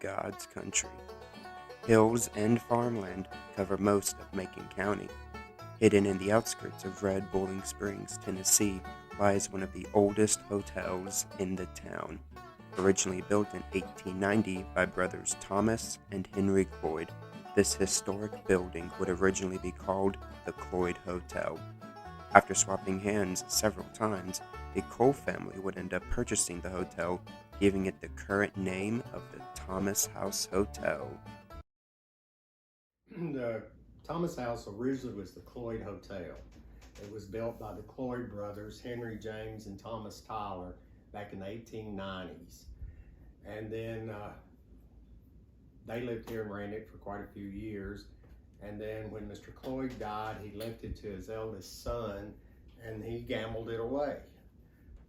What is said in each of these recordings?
God's country. Hills and farmland cover most of Macon County. Hidden in the outskirts of Red Bowling Springs, Tennessee, lies one of the oldest hotels in the town. Originally built in 1890 by brothers Thomas and Henry Cloyd, this historic building would originally be called the Cloyd Hotel. After swapping hands several times, the Cole family would end up purchasing the hotel, giving it the current name of the Thomas House Hotel. The Thomas House originally was the Cloyd Hotel. It was built by the Cloyd brothers, Henry James and Thomas Tyler, back in the 1890s. And then they lived here and ran it for quite a few years. And then when Mr. Cloyd died, he left it to his eldest son, and he gambled it away.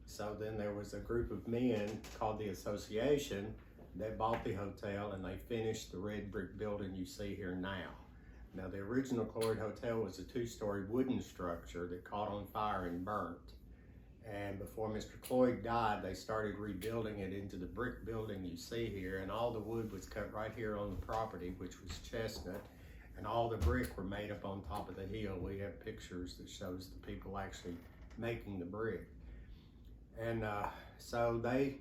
So then there was a group of men called the Association that bought the hotel, and they finished the red brick building you see here now. Now, the original Cloyd Hotel was a two-story wooden structure that caught on fire and burnt. And before Mr. Cloyd died, they started rebuilding it into the brick building you see here, and all the wood was cut right here on the property, which was chestnut, and all the brick were made up on top of the hill. We have pictures that shows the people actually making the brick. And so they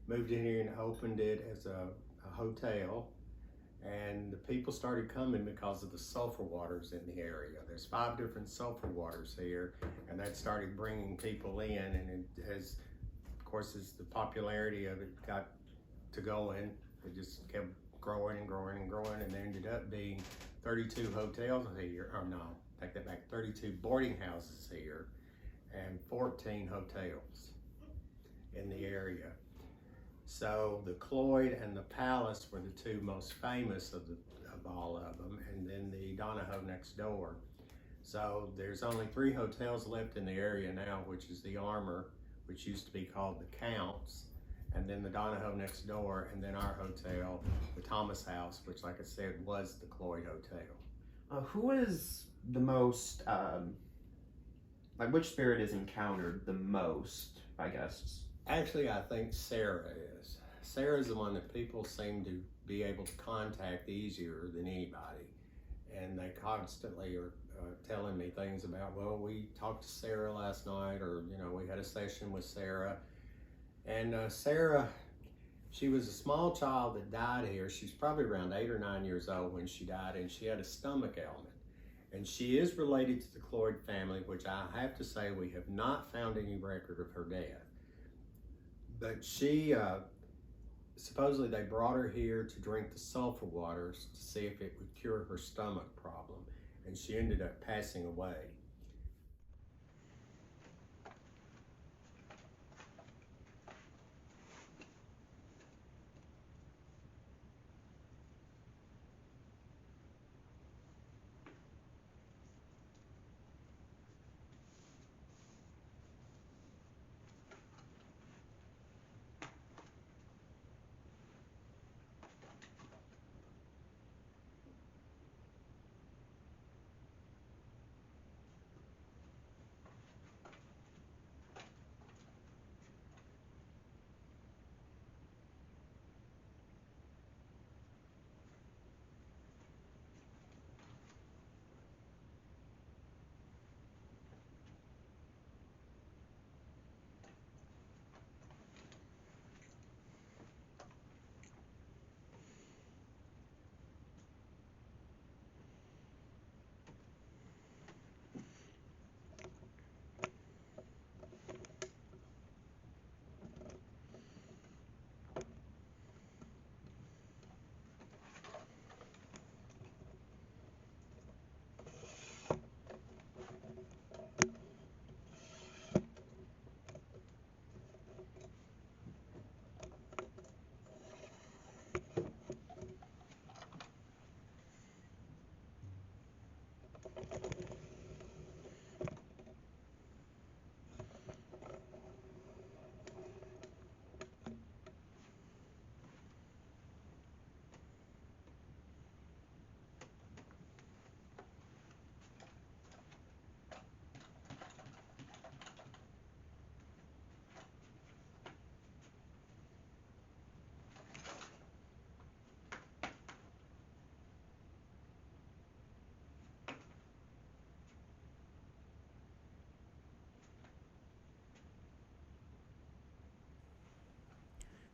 moved in here and opened it as a hotel, and the people started coming because of the sulfur waters in the area. There's 5 different sulfur waters here, and that started bringing people in, and it has, of course, as the popularity of it got to going, it just kept growing and growing and growing, and there ended up being 32 hotels here, or no, take that back, 32 boarding houses here, and 14 hotels in the area. So the Cloyd and the Palace were the 2 most famous of all of them, and then the Donahoe next door. So there's only 3 hotels left in the area now, which is the Armour, which used to be called the Counts, and then the Donahoe next door, and then our hotel, the Thomas House, which, like I said, was the Cloyd Hotel. Who is the most, which spirit is encountered the most by guests? Actually, I think Sarah is. Sarah's the one that people seem to be able to contact easier than anybody. And they constantly are telling me things about, well, we talked to Sarah last night, or, we had a session with Sarah. And Sarah, she was a small child that died here. She was probably around 8 or 9 years old when she died, and she had a stomach ailment. And she is related to the Cloyd family, which I have to say we have not found any record of her death. But she, supposedly they brought her here to drink the sulfur waters to see if it would cure her stomach problem, and she ended up passing away.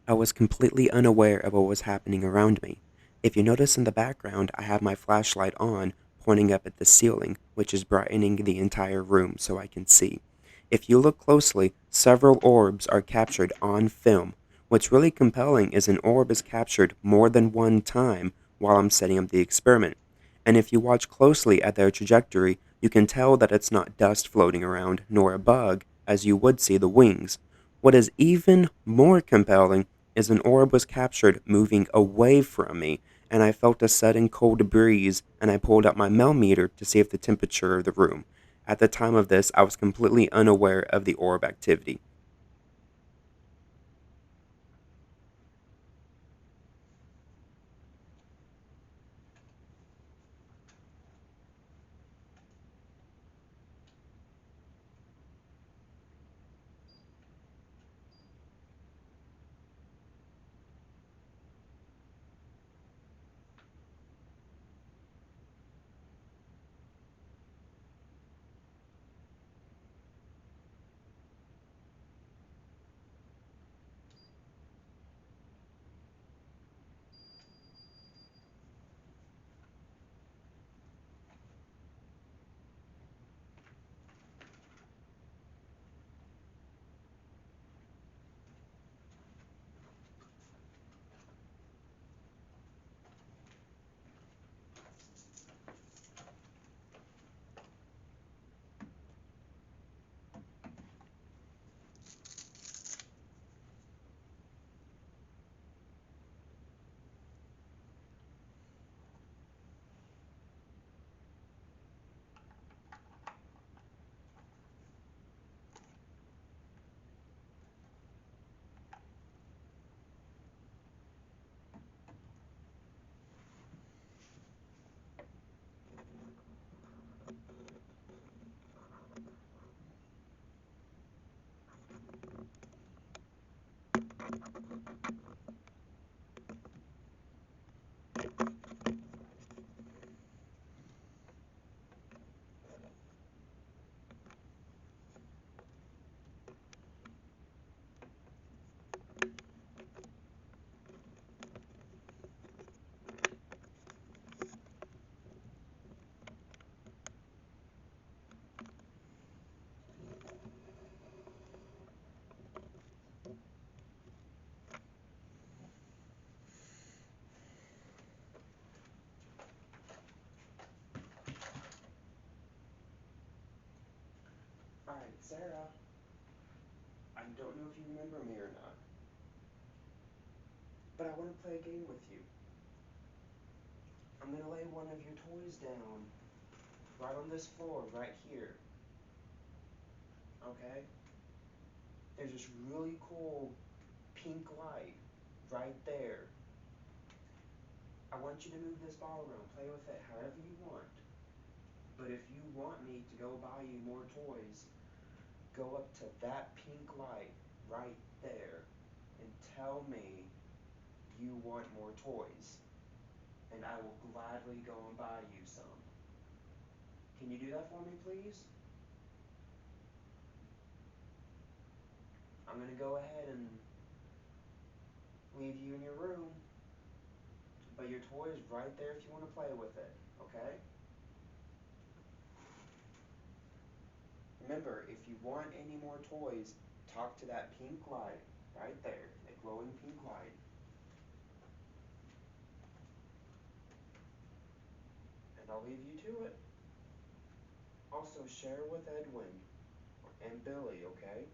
I was completely unaware of what was happening around me. If you notice in the background, I have my flashlight on, pointing up at the ceiling, which is brightening the entire room so I can see. If you look closely, several orbs are captured on film. What's really compelling is an orb is captured more than one time while I'm setting up the experiment. And if you watch closely at their trajectory, you can tell that it's not dust floating around, nor a bug, as you would see the wings. What is even more compelling is an orb was captured moving away from me, and I felt a sudden cold breeze, and I pulled out my meter to see if the temperature of the room. At the time of this, I was completely unaware of the orb activity. Alright, Sarah, I don't know if you remember me or not, but I want to play a game with you. I'm going to lay one of your toys down right on this floor, right here, okay? There's this really cool pink light right there. I want you to move this ball around, play with it however you want. But if you want me to go buy you more toys, go up to that pink light right there and tell me you want more toys. And I will gladly go and buy you some. Can you do that for me, please? I'm going to go ahead and leave you in your room, but your toy is right there if you want to play with it, okay? Remember, if you want any more toys, talk to that pink light right there, that glowing pink light. And I'll leave you to it. Also, share with Edwin and Billy, okay?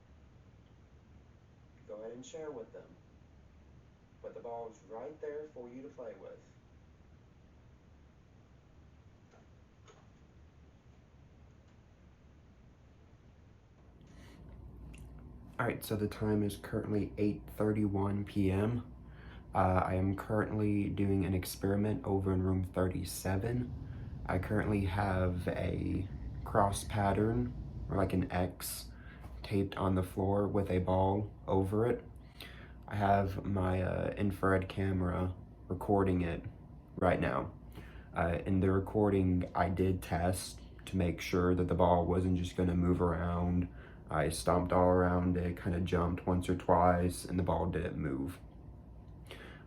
Go ahead and share with them. But the ball is right there for you to play with. Alright, so the time is currently 8:31 p.m. I am currently doing an experiment over in room 37. I currently have a cross pattern, or like an X, taped on the floor with a ball over it. I have my infrared camera recording it right now. In the recording, I did test to make sure that the ball wasn't just going to move around. I stomped all around it, kind of jumped once or twice, and the ball didn't move.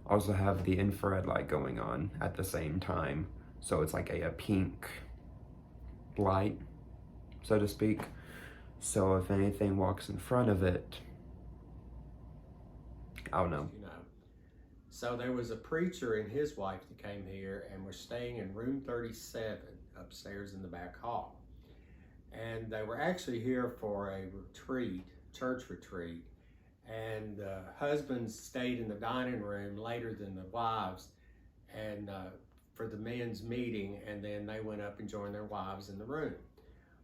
also have the infrared light going on at the same time. So it's like a pink light, so to speak. So if anything walks in front of it, I don't know. So there was a preacher and his wife that came here and were staying in room 37 upstairs in the back hall. And they were actually here for a retreat, church retreat. And the husbands stayed in the dining room later than the wives and for the men's meeting, and then they went up and joined their wives in the room.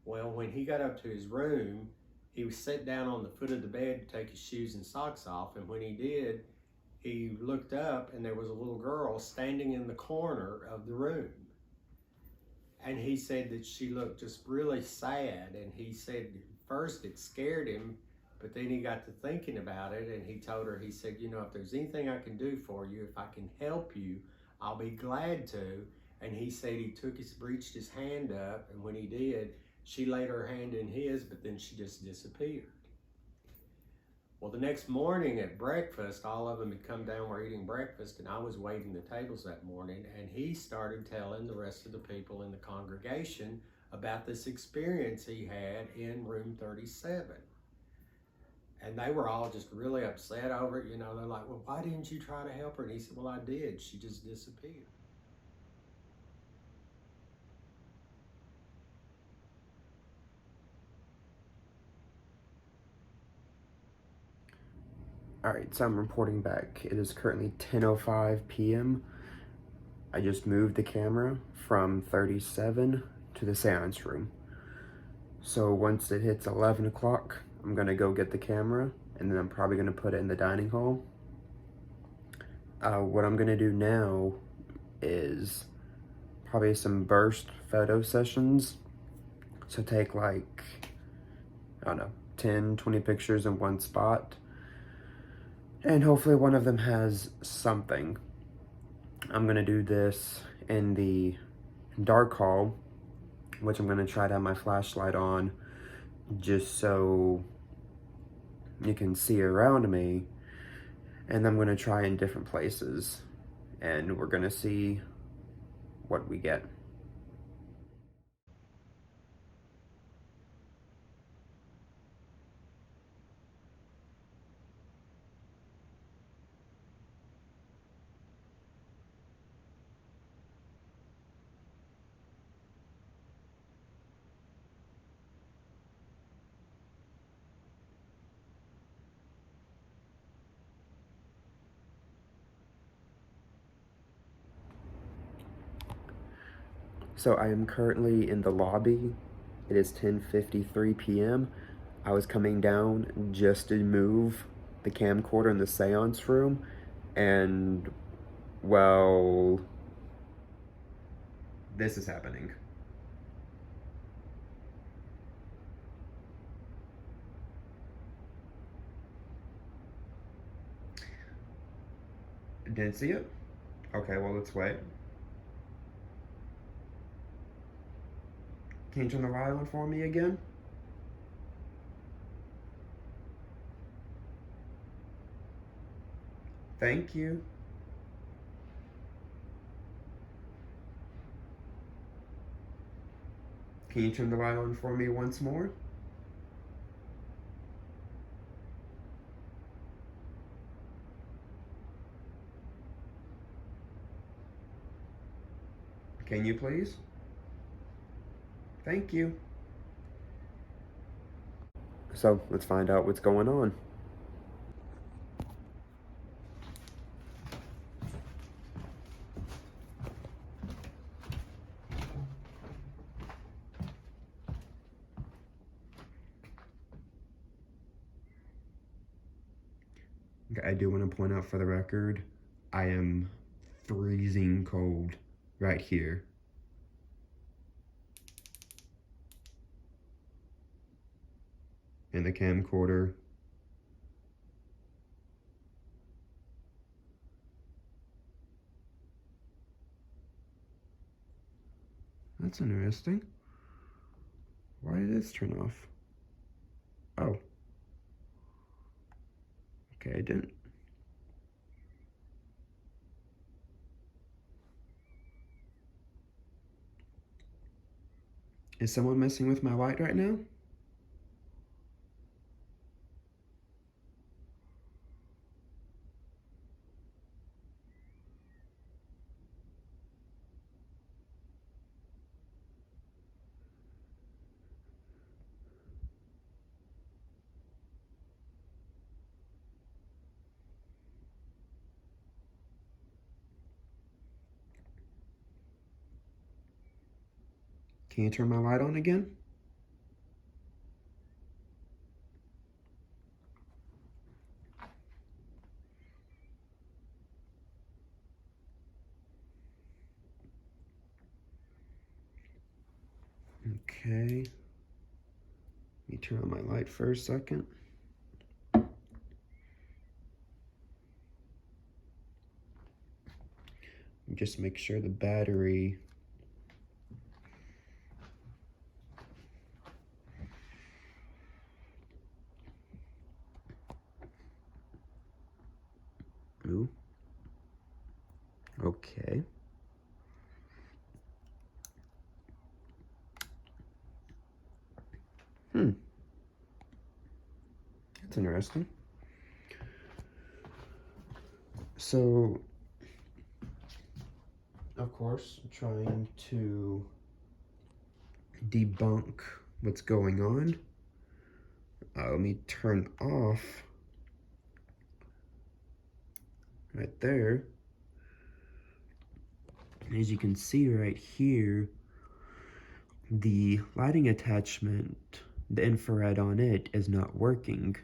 Well, when he got up to his room, he was set down on the foot of the bed to take his shoes and socks off, and when he did, he looked up and there was a little girl standing in the corner of the room. And he said that she looked just really sad, and he said first it scared him, but then he got to thinking about it, and he told her, he said, you know, if there's anything I can do for you, if I can help you, I'll be glad to. And he said he reached his hand up, and when he did, she laid her hand in his, but then she just disappeared. Well, the next morning at breakfast, all of them had come down, were eating breakfast, and I was waiting the tables that morning, and he started telling the rest of the people in the congregation about this experience he had in room 37. And they were all just really upset over it. You know, they're like, well, why didn't you try to help her? And he said, well, I did. She just disappeared. Alright, so I'm reporting back. It is currently 10:05 p.m. I just moved the camera from 37 to the seance room. So once it hits 11 o'clock, I'm gonna go get the camera, and then I'm probably gonna put it in the dining hall. What I'm gonna do now is probably some burst photo sessions. So take like, I don't know, 10, 20 pictures in one spot. And hopefully one of them has something. I'm gonna do this in the dark hall, which I'm gonna try to have my flashlight on just so you can see around me. And I'm gonna try in different places, and we're gonna see what we get. So I am currently in the lobby. It is 10:53 p.m. I was coming down just to move the camcorder in the seance room, and well, this is happening. Didn't see it? Okay, well, let's wait. Can you turn the light on for me again? Thank you. Can you turn the light on for me once more? Can you please? Thank you. So let's find out what's going on. Okay, I do want to point out for the record, I am freezing cold right here. And the camcorder. That's interesting. Why did this turn off? Oh. Okay, I didn't. Is someone messing with my light right now? Can you turn my light on again? Okay. Let me turn on my light for a second. Just make sure the battery Ooh. Okay. That's interesting. So, of course, trying to debunk what's going on. Let me turn off right there. As you can see right here, the lighting attachment, the infrared on it is not working.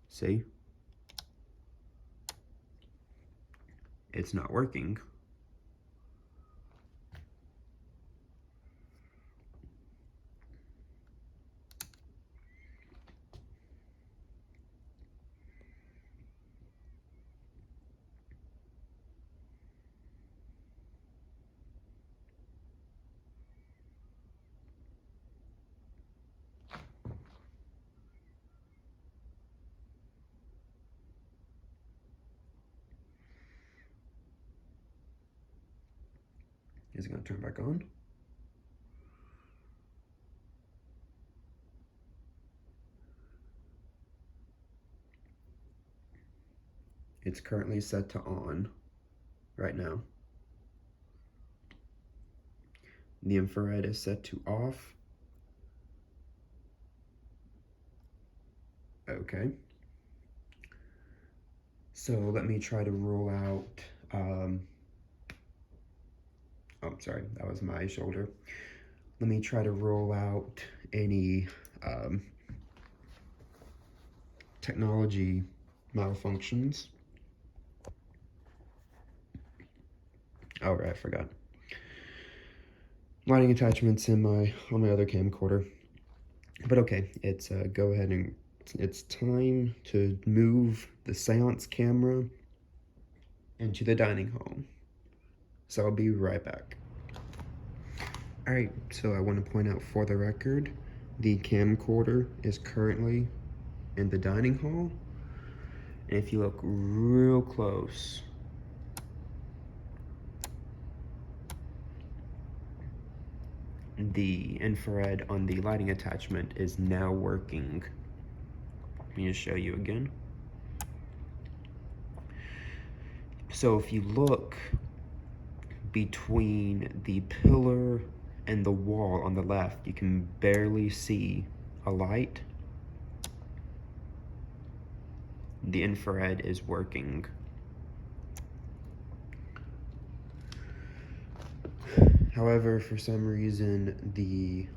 See? It's not working. Is it going to turn back on? It's currently set to on right now. The infrared is set to off. Okay. So let me try to rule out, oh, sorry, that was my shoulder. Let me try to rule out any technology malfunctions. Oh, right, I forgot. Lighting attachments on my other camcorder. But okay, it's go ahead and it's time to move the seance camera into the dining hall. So I'll be right back. Alright, so I want to point out for the record, the camcorder is currently in the dining hall. And if you look real close, the infrared on the lighting attachment is now working. Let me just show you again. So if you look between the pillar and the wall on the left, you can barely see a light. The infrared is working. However, for some reason, the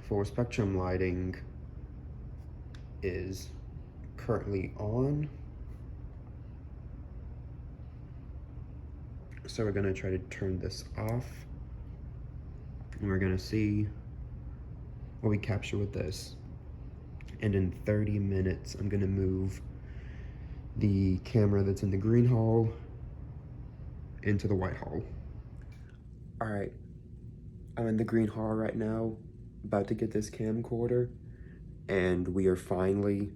full spectrum lighting is currently on. So we're gonna try to turn this off. And we're gonna see what we capture with this. And in 30 minutes, I'm gonna move the camera that's in the green hall into the white hall. All right, I'm in the green hall right now, about to get this camcorder, and we are finally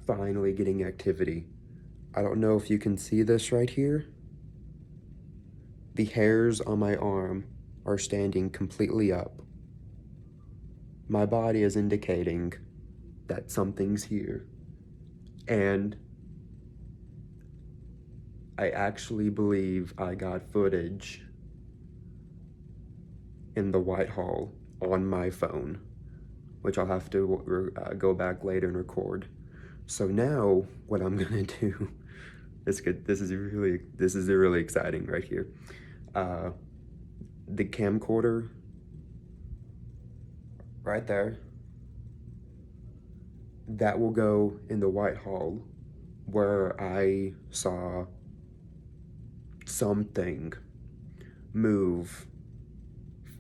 getting activity. I don't know if you can see this right here. The hairs on my arm are standing completely up. my body is indicating that something's here. And I actually believe I got footage in the White Hall on my phone, which I'll have to go back later and record. So now what I'm gonna do is good. This is really exciting right here. The camcorder right there, that will go in the White Hall where I saw something move.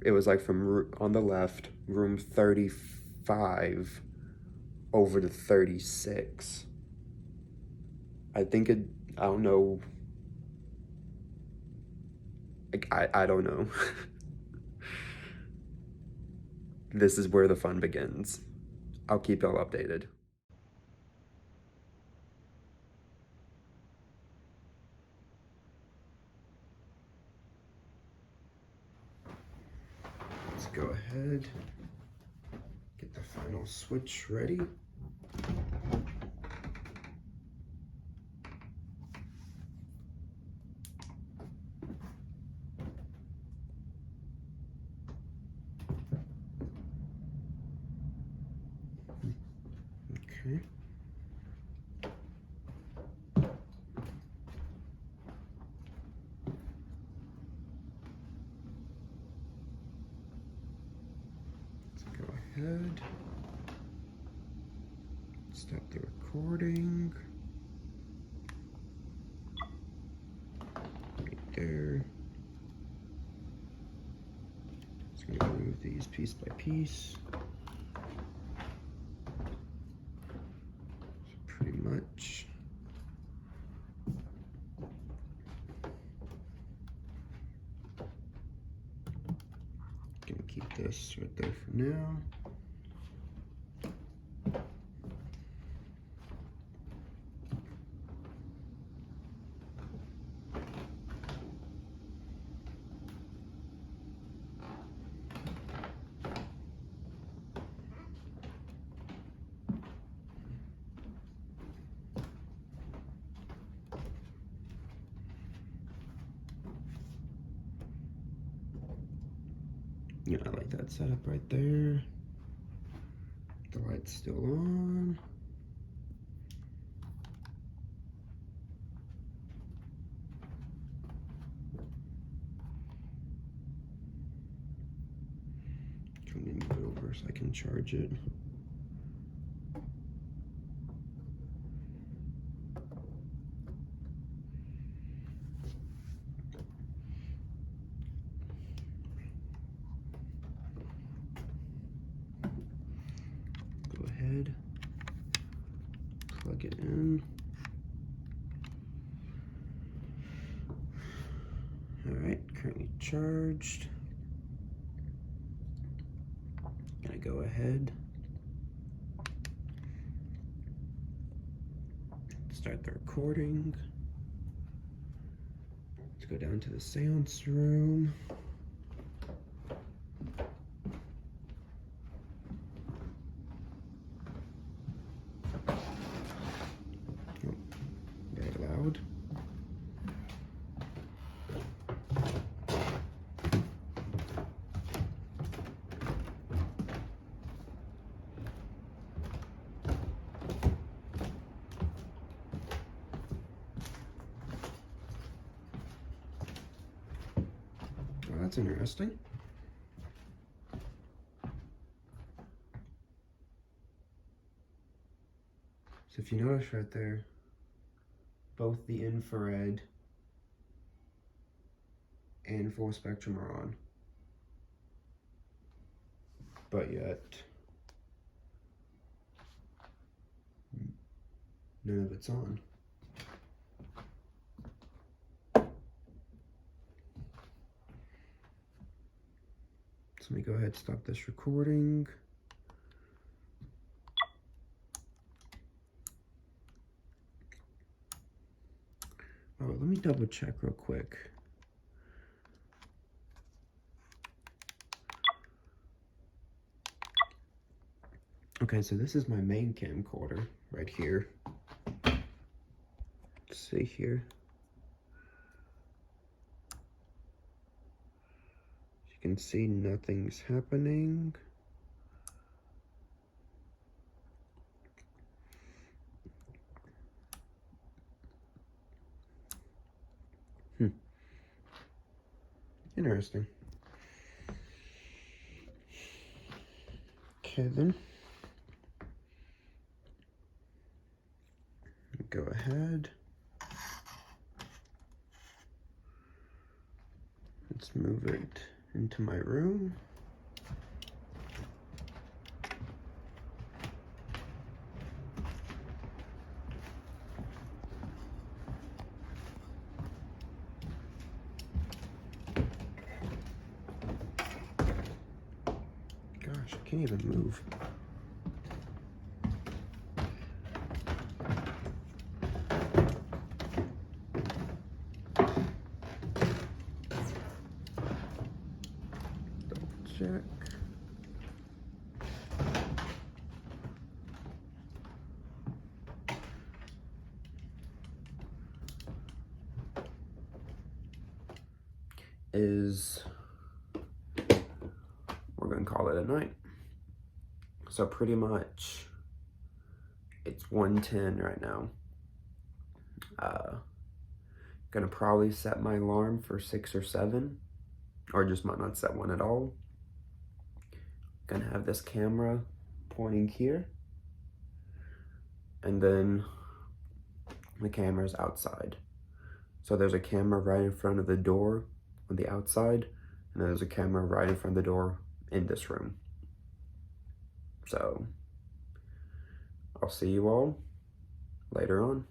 It was like from on the left, room 35 over to 36. I think it, I don't know. Like, I don't know. This is where the fun begins. I'll keep y'all updated. Let's go ahead, get the final switch ready. Okay. Let's go ahead. Stop the recording. Right there. Just gonna remove these piece by piece. Pretty much. Gonna keep this right there for now. Yeah, I like that setup right there. The light's still on. Come and move it over so I can charge it. Go ahead, plug it in. All right, currently charged. Gonna go ahead, start the recording. Let's go down to the seance room. Oh, very loud. That's interesting. So if you notice right there, both the infrared and full spectrum are on, but yet none of it's on. So let me go ahead and stop this recording. Oh, let me double check real quick. Okay, so this is my main camcorder right here. Let's see here. As you can see, nothing's happening. Interesting. Okay, then. Go ahead. Let's move it into my room. Gosh, I can't even move. Check. We're gonna call it a night. So pretty much it's 1:10 right now. Gonna probably set my alarm for 6 or 7, or just might not set one at all. Gonna have this camera pointing here, and then the camera's outside. So there's a camera right in front of the door on the outside, and then there's a camera right in front of the door in this room. So I'll see you all later on.